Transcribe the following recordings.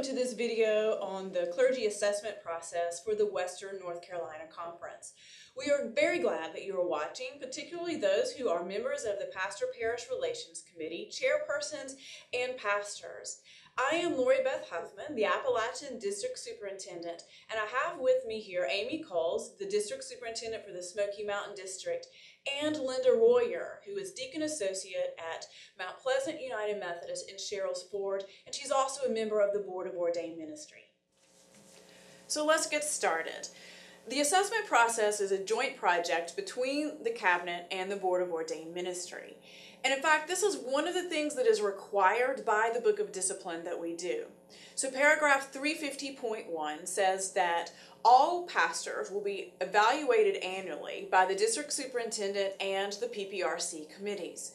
to this video on the clergy assessment process for the Western North Carolina Conference. We are very glad that you are watching, particularly those who are members of the Pastor-Parish Relations Committee, chairpersons, and pastors. I am Lori Beth Huffman, the Appalachian District Superintendent, and I have with me here Amy Coles, the District Superintendent for the Smoky Mountain District, and Linda Royer, who is Deacon Associate at Mount Pleasant United Methodist in Sherrills Ford, and she's also a member of the Board of Ordained Ministry. So let's get started. The assessment process is a joint project between the Cabinet and the Board of Ordained Ministry. And in fact, this is one of the things that is required by the Book of Discipline that we do. So paragraph 350.1 says that all pastors will be evaluated annually by the district superintendent and the PPRC committees,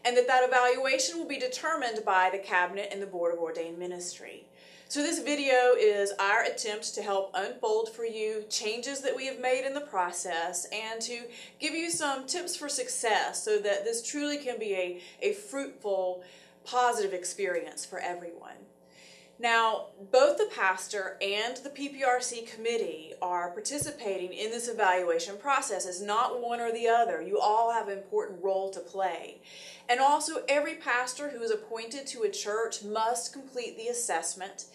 and that evaluation will be determined by the Cabinet and the Board of Ordained Ministry. So this video is our attempt to help unfold for you changes that we have made in the process and to give you some tips for success so that this truly can be a fruitful, positive experience for everyone. Now, both the pastor and the PPRC committee are participating in this evaluation process. It's not one or the other. You all have an important role to play. And also, every pastor who is appointed to a church must complete the assessment.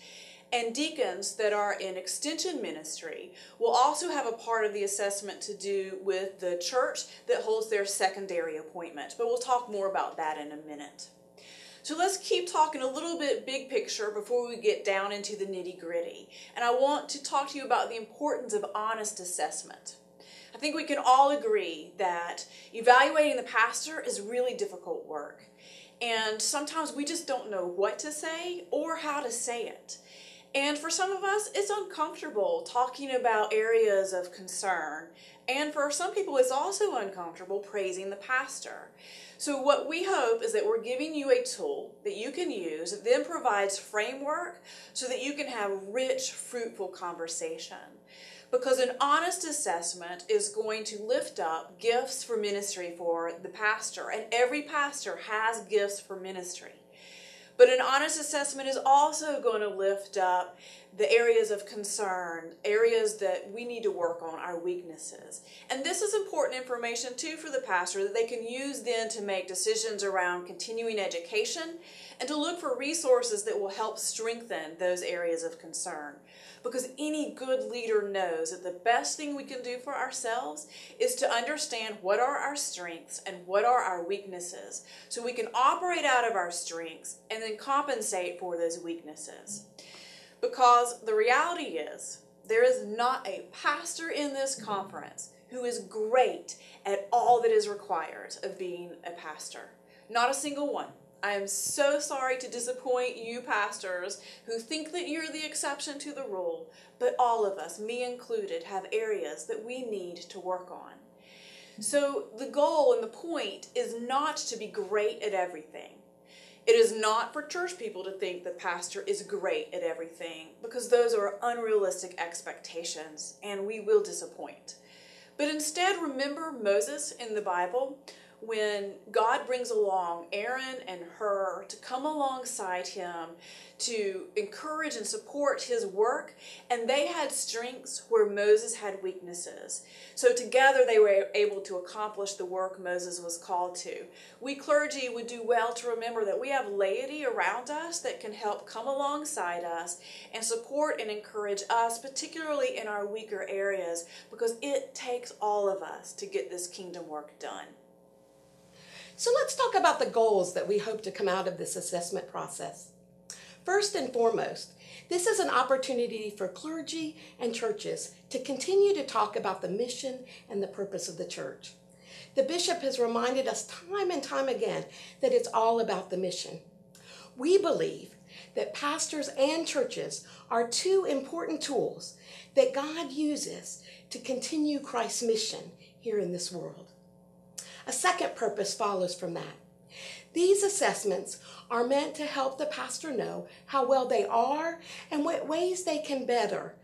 And deacons that are in extension ministry will also have a part of the assessment to do with the church that holds their secondary appointment. But we'll talk more about that in a minute. So let's keep talking a little bit big picture before we get down into the nitty-gritty. And I want to talk to you about the importance of honest assessment. I think we can all agree that evaluating the pastor is really difficult work. And sometimes we just don't know what to say or how to say it. And for some of us, it's uncomfortable talking about areas of concern. And for some people, it's also uncomfortable praising the pastor. So what we hope is that we're giving you a tool that you can use that then provides framework so that you can have rich, fruitful conversation. Because an honest assessment is going to lift up gifts for ministry for the pastor, and every pastor has gifts for ministry. But an honest assessment is also going to lift up the areas of concern, areas that we need to work on, our weaknesses. And this is important information too for the pastor that they can use then to make decisions around continuing education and to look for resources that will help strengthen those areas of concern. Because any good leader knows that the best thing we can do for ourselves is to understand what are our strengths and what are our weaknesses, so we can operate out of our strengths and then compensate for those weaknesses. Because the reality is, there is not a pastor in this conference who is great at all that is required of being a pastor. Not a single one. I am so sorry to disappoint you pastors who think that you're the exception to the rule, but all of us, me included, have areas that we need to work on. So the goal and the point is not to be great at everything. It is not for church people to think the pastor is great at everything, because those are unrealistic expectations and we will disappoint. But instead, remember Moses in the Bible? When God brings along Aaron and Hur to come alongside him to encourage and support his work, and they had strengths where Moses had weaknesses. So together they were able to accomplish the work Moses was called to. We clergy would do well to remember that we have laity around us that can help come alongside us and support and encourage us, particularly in our weaker areas, because it takes all of us to get this kingdom work done. So let's talk about the goals that we hope to come out of this assessment process. First and foremost, this is an opportunity for clergy and churches to continue to talk about the mission and the purpose of the church. The bishop has reminded us time and time again that it's all about the mission. We believe that pastors and churches are two important tools that God uses to continue Christ's mission here in this world. A second purpose follows from that. These assessments are meant to help the pastor know how well they are and what ways they can better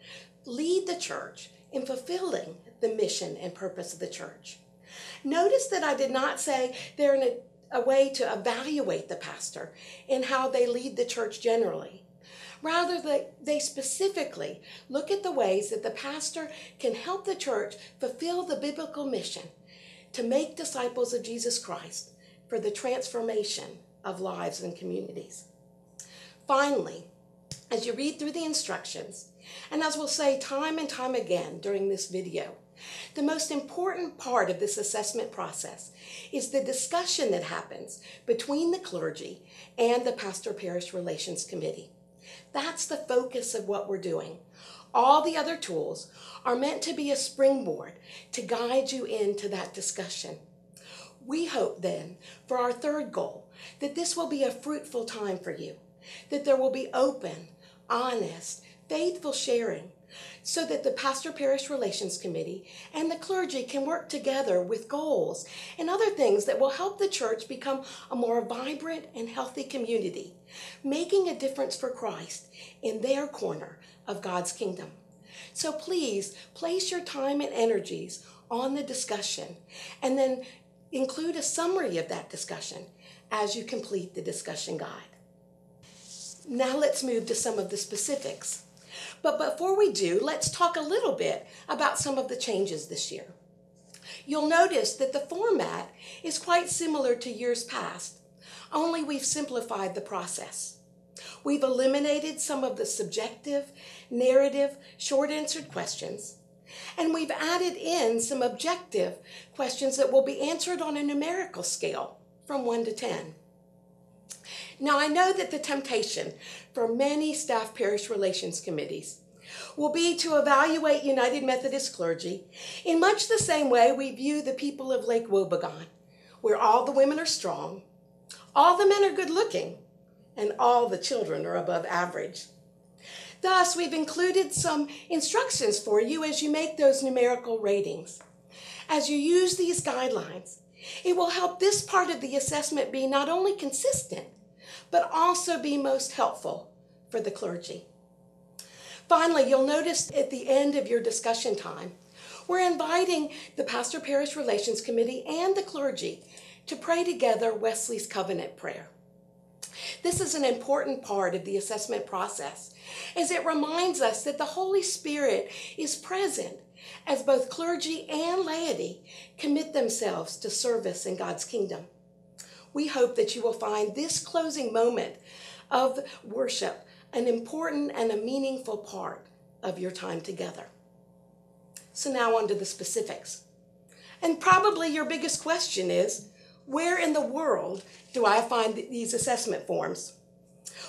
lead the church in fulfilling the mission and purpose of the church. Notice that I did not say they're a way to evaluate the pastor in how they lead the church generally. Rather, they specifically look at the ways that the pastor can help the church fulfill the biblical mission to make disciples of Jesus Christ for the transformation of lives and communities. Finally, as you read through the instructions, and as we'll say time and time again during this video, the most important part of this assessment process is the discussion that happens between the clergy and the Pastor-Parish Relations Committee. That's the focus of what we're doing. All the other tools are meant to be a springboard to guide you into that discussion. We hope then, for our third goal, that this will be a fruitful time for you, that there will be open, honest, faithful sharing, so that the Pastor-Parish Relations Committee and the clergy can work together with goals and other things that will help the church become a more vibrant and healthy community, making a difference for Christ in their corner of God's kingdom. So please place your time and energies on the discussion and then include a summary of that discussion as you complete the discussion guide. Now let's move to some of the specifics. But before we do, let's talk a little bit about some of the changes this year. You'll notice that the format is quite similar to years past, only we've simplified the process. We've eliminated some of the subjective, narrative, short-answered questions, and we've added in some objective questions that will be answered on a numerical scale from 1 to 10. Now, I know that the temptation for many staff parish relations committees will be to evaluate United Methodist clergy in much the same way we view the people of Lake Wobegon, where all the women are strong, all the men are good looking, and all the children are above average. Thus, we've included some instructions for you as you make those numerical ratings. As you use these guidelines, it will help this part of the assessment be not only consistent, but also be most helpful for the clergy. Finally, you'll notice at the end of your discussion time, we're inviting the Pastor-Parish Relations Committee and the clergy to pray together Wesley's Covenant Prayer. This is an important part of the assessment process, as it reminds us that the Holy Spirit is present as both clergy and laity commit themselves to service in God's kingdom. We hope that you will find this closing moment of worship an important and a meaningful part of your time together. So now on to the specifics. And probably your biggest question is, where in the world do I find these assessment forms?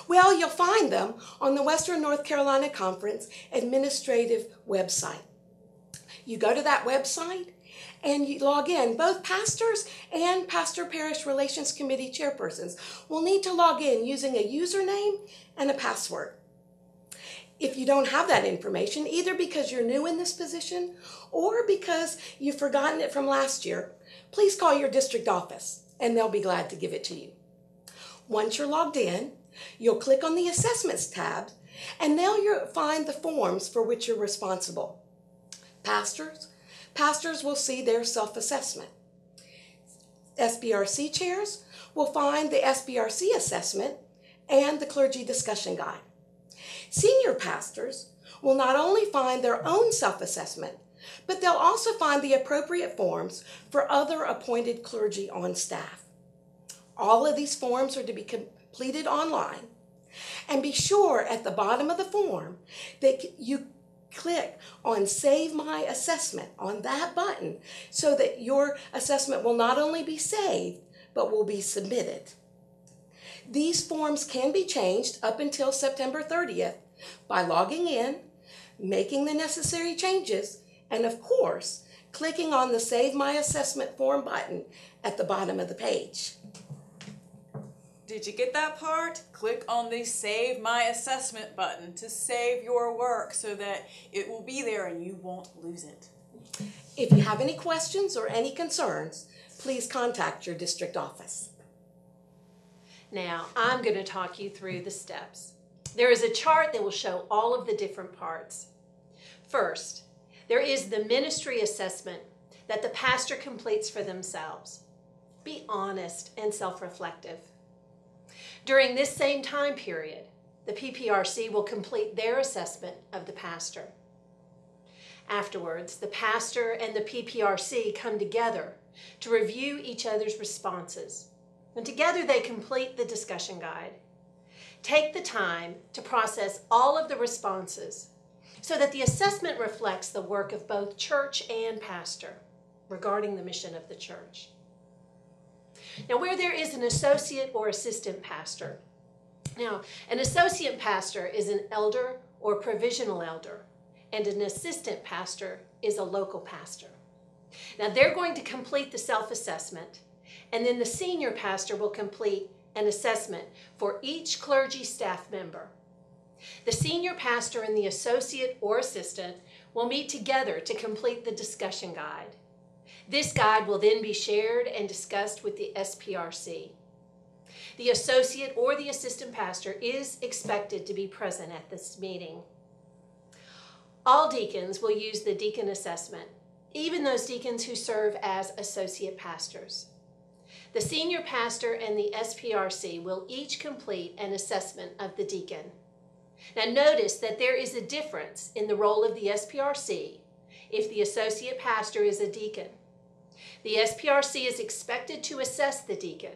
Well, you'll find them on the Western North Carolina Conference administrative website. You go to that website and you log in. Both pastors and Pastor-Parish Relations Committee chairpersons will need to log in using a username and a password. If you don't have that information, either because you're new in this position or because you've forgotten it from last year, please call your district office and they'll be glad to give it to you. Once you're logged in, you'll click on the Assessments tab and there you'll find the forms for which you're responsible. Pastors will see their self-assessment. SBRC chairs will find the SBRC assessment and the clergy discussion guide. Senior pastors will not only find their own self-assessment, but they'll also find the appropriate forms for other appointed clergy on staff. All of these forms are to be completed online. And be sure at the bottom of the form that you click on Save My Assessment on that button so that your assessment will not only be saved, but will be submitted. These forms can be changed up until September 30th by logging in, making the necessary changes, and of course, clicking on the Save My Assessment form button at the bottom of the page. Did you get that part? Click on the Save My Assessment button to save your work so that it will be there and you won't lose it. If you have any questions or any concerns, please contact your district office. Now, I'm going to talk you through the steps. There is a chart that will show all of the different parts. First, there is the ministry assessment that the pastor completes for themselves. Be honest and self-reflective. During this same time period, the PPRC will complete their assessment of the pastor. Afterwards, the pastor and the PPRC come together to review each other's responses, and together they complete the discussion guide. Take the time to process all of the responses so that the assessment reflects the work of both church and pastor regarding the mission of the church. Now, where there is an associate or assistant pastor, now, an associate pastor is an elder or provisional elder, and an assistant pastor is a local pastor. Now, they're going to complete the self-assessment, and then the senior pastor will complete an assessment for each clergy staff member. The senior pastor and the associate or assistant will meet together to complete the discussion guide. This guide will then be shared and discussed with the SPRC. The associate or the assistant pastor is expected to be present at this meeting. All deacons will use the deacon assessment, even those deacons who serve as associate pastors. The senior pastor and the SPRC will each complete an assessment of the deacon. Now notice that there is a difference in the role of the SPRC if the associate pastor is a deacon. The SPRC is expected to assess the deacon.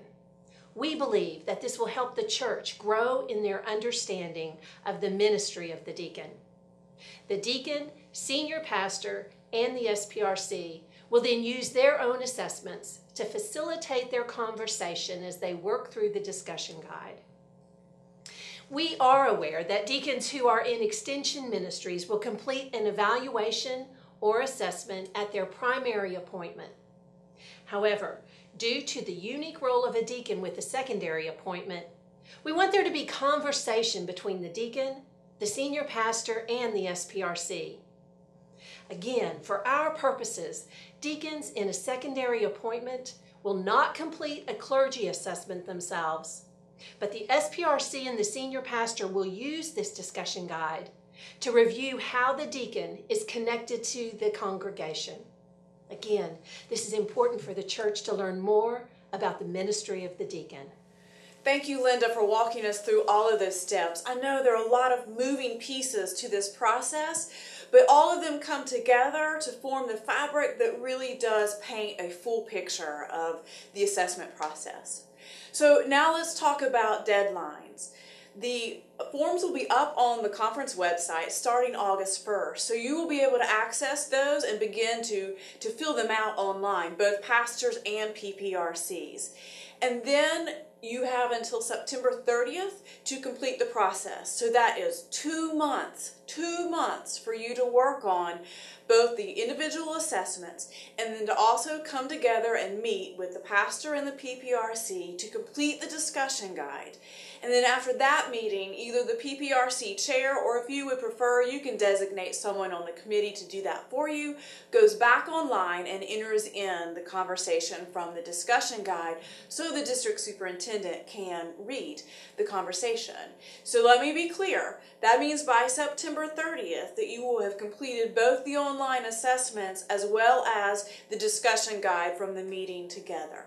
We believe that this will help the church grow in their understanding of the ministry of the deacon. The deacon, senior pastor, and the SPRC will then use their own assessments to facilitate their conversation as they work through the discussion guide. We are aware that deacons who are in extension ministries will complete an evaluation or assessment at their primary appointment. However, due to the unique role of a deacon with a secondary appointment, we want there to be conversation between the deacon, the senior pastor, and the SPRC. Again, for our purposes, deacons in a secondary appointment will not complete a clergy assessment themselves, but the SPRC and the senior pastor will use this discussion guide to review how the deacon is connected to the congregation. Again, this is important for the church to learn more about the ministry of the deacon. Thank you, Linda, for walking us through all of those steps. I know there are a lot of moving pieces to this process, but all of them come together to form the fabric that really does paint a full picture of the assessment process. So now let's talk about deadlines. The forms will be up on the conference website starting August 1st, so you will be able to access those and begin to fill them out online, both pastors and PPRCs. And then you have until September 30th to complete the process. So that is 2 months for you to work on both the individual assessments and then to also come together and meet with the pastor and the PPRC to complete the discussion guide. And then after that meeting, either the PPRC chair, or if you would prefer, you can designate someone on the committee to do that for you, goes back online and enters in the conversation from the discussion guide so the district superintendent can read the conversation. So let me be clear. That means by September 30th that you will have completed both the online assessments as well as the discussion guide from the meeting together.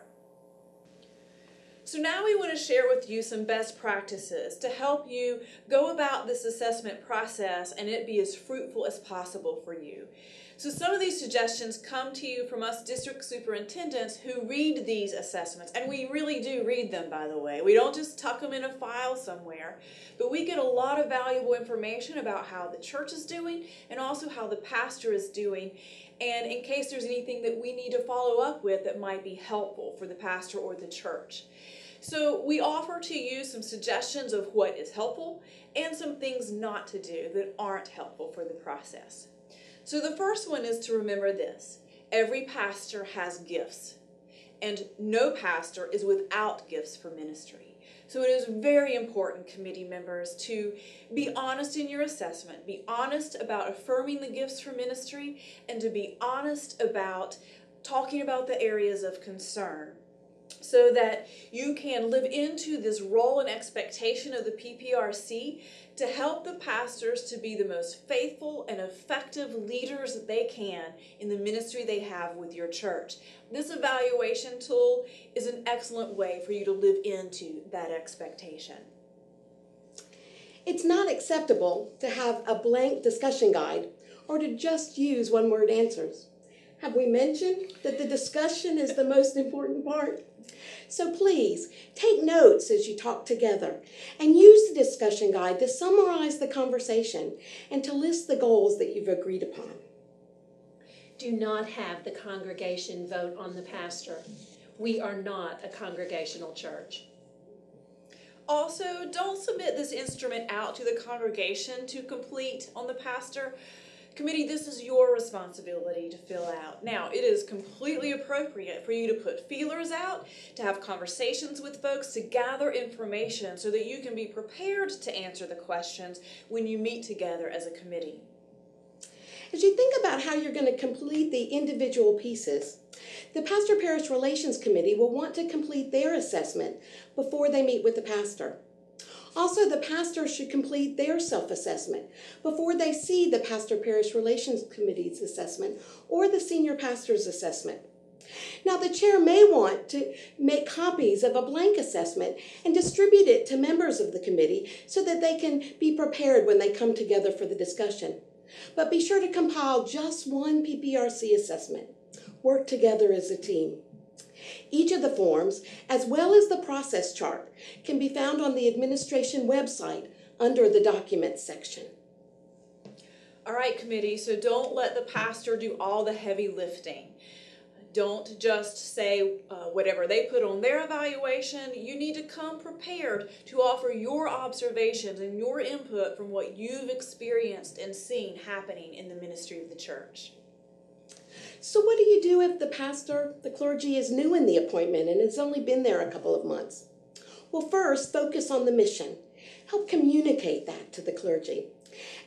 So now we want to share with you some best practices to help you go about this assessment process and it be as fruitful as possible for you. So some of these suggestions come to you from us district superintendents who read these assessments, and we really do read them, by the way. We don't just tuck them in a file somewhere, but we get a lot of valuable information about how the church is doing and also how the pastor is doing, and in case there's anything that we need to follow up with that might be helpful for the pastor or the church. So we offer to you some suggestions of what is helpful and some things not to do that aren't helpful for the process. So the first one is to remember this: every pastor has gifts, and no pastor is without gifts for ministry. So it is very important, committee members, to be honest in your assessment, be honest about affirming the gifts for ministry, and to be honest about talking about the areas of concern, so that you can live into this role and expectation of the PPRC to help the pastors to be the most faithful and effective leaders that they can in the ministry they have with your church. This evaluation tool is an excellent way for you to live into that expectation. It's not acceptable to have a blank discussion guide or to just use one-word answers. Have we mentioned that the discussion is the most important part? So please, take notes as you talk together and use the discussion guide to summarize the conversation and to list the goals that you've agreed upon. Do not have the congregation vote on the pastor. We are not a congregational church. Also, don't submit this instrument out to the congregation to complete on the pastor. Committee, this is your responsibility to fill out. Now, it is completely appropriate for you to put feelers out, to have conversations with folks, to gather information so that you can be prepared to answer the questions when you meet together as a committee. As you think about how you're going to complete the individual pieces, the Pastor-Parish Relations Committee will want to complete their assessment before they meet with the pastor. Also, the pastor should complete their self-assessment before they see the Pastor-Parish Relations Committee's assessment or the senior pastor's assessment. Now, the chair may want to make copies of a blank assessment and distribute it to members of the committee so that they can be prepared when they come together for the discussion. But be sure to compile just one PPRC assessment. Work together as a team. Each of the forms, as well as the process chart, can be found on the administration website under the Documents section. All right, committee, so don't let the pastor do all the heavy lifting. Don't just say whatever they put on their evaluation. You need to come prepared to offer your observations and your input from what you've experienced and seen happening in the ministry of the church. So what do you do if the pastor, the clergy, is new in the appointment and has only been there a couple of months? Well, first, focus on the mission. Help communicate that to the clergy.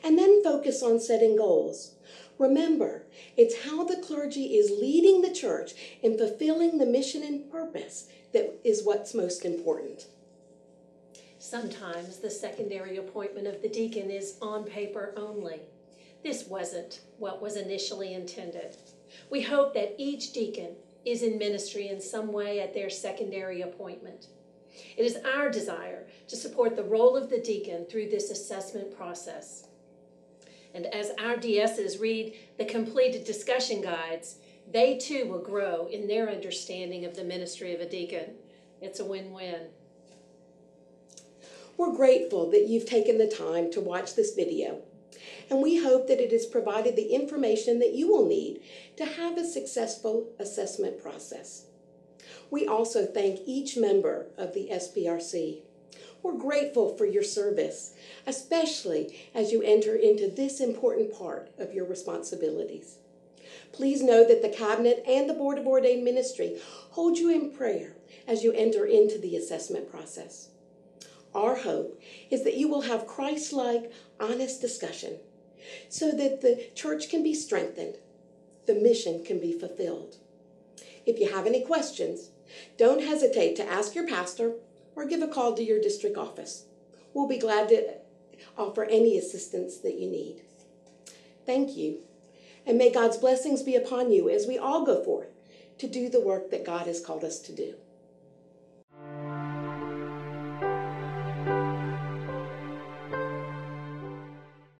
And then focus on setting goals. Remember, it's how the clergy is leading the church in fulfilling the mission and purpose that is what's most important. Sometimes the secondary appointment of the deacon is on paper only. This wasn't what was initially intended. We hope that each deacon is in ministry in some way at their secondary appointment. It is our desire to support the role of the deacon through this assessment process. And as our DSs read the completed discussion guides, they too will grow in their understanding of the ministry of a deacon. It's a win-win. We're grateful that you've taken the time to watch this video, and we hope that it has provided the information that you will need to have a successful assessment process. We also thank each member of the SPRC. We're grateful for your service, especially as you enter into this important part of your responsibilities. Please know that the Cabinet and the Board of Ordained Ministry hold you in prayer as you enter into the assessment process. Our hope is that you will have Christ-like, honest discussion so that the church can be strengthened, the mission can be fulfilled. If you have any questions, don't hesitate to ask your pastor or give a call to your district office. We'll be glad to offer any assistance that you need. Thank you, and may God's blessings be upon you as we all go forth to do the work that God has called us to do.